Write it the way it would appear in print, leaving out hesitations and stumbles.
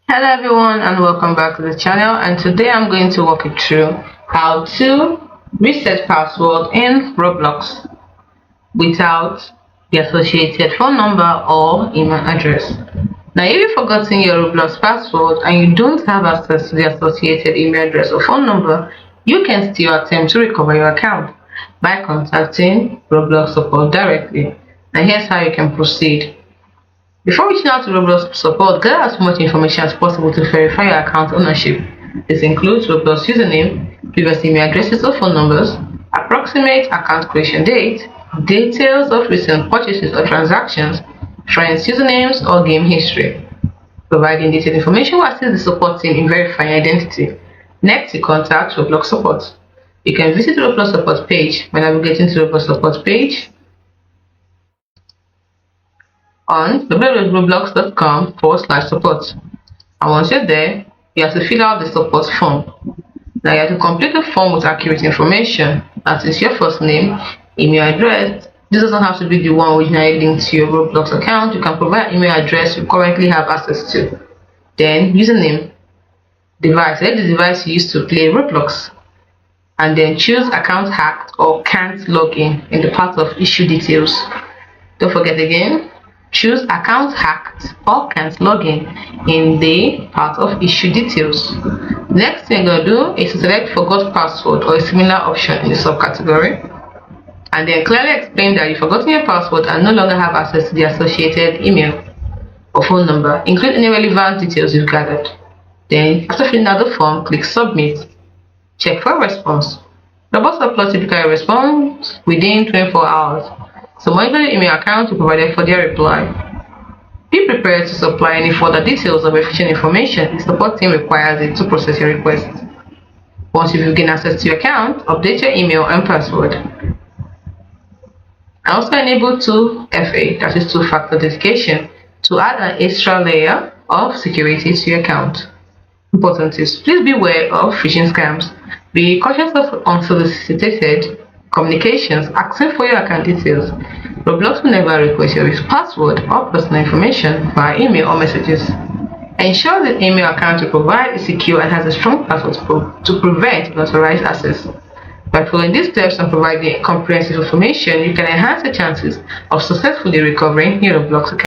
Hello everyone and welcome back to the channel, and today I'm going to walk you through how to reset password in Roblox without the associated phone number or email address. Now if you've forgotten your Roblox password and you don't have access to the associated email address or phone number, you can still attempt to recover your account by contacting Roblox support directly. And here's how you can proceed. Before reaching out to Roblox support, gather as much information as possible to verify your account ownership. This includes Roblox username, previous email addresses or phone numbers, approximate account creation date, details of recent purchases or transactions, friends' usernames, or game history. Providing detailed information will assist the support team in verifying identity. Next, you contact Roblox support. You can visit the Roblox support page by navigating to the Roblox support page on www.roblox.com/support. And once you're there, you have to fill out the support form. Now you have to complete the form with accurate information, that is your first name, email address. This doesn't have to be the one originally linked to your Roblox account. You can provide email address you currently have access to. Then username, device, select the device you use to play Roblox, and then choose account hacked or can't log in the part of issue details. Don't forget again, choose account hacked or can't log in the part of issue details. Next thing you're going to do is to select forgot password or a similar option in the subcategory, and then clearly explain that you've forgotten your password and no longer have access to the associated email or phone number. Include any relevant details you've gathered. Then after filling out the form, click submit. Check for a response. Roblox Upload typically responds within 24 hours. So monitor the email account you provided for their reply. Be prepared to supply any further details or verification information the support team requires it to process your request. Once you've gained access to your account, update your email and password. And also enable 2FA, that is two-factor authentication, to add an extra layer of security to your account. Important tips: please beware of phishing scams. Be cautious of unsolicited communications asking for your account details. Roblox will never request your password or personal information via email or messages. Ensure the email account you provide is secure and has a strong password to prevent unauthorized access. By following these steps and providing comprehensive information, you can enhance the chances of successfully recovering your Roblox account.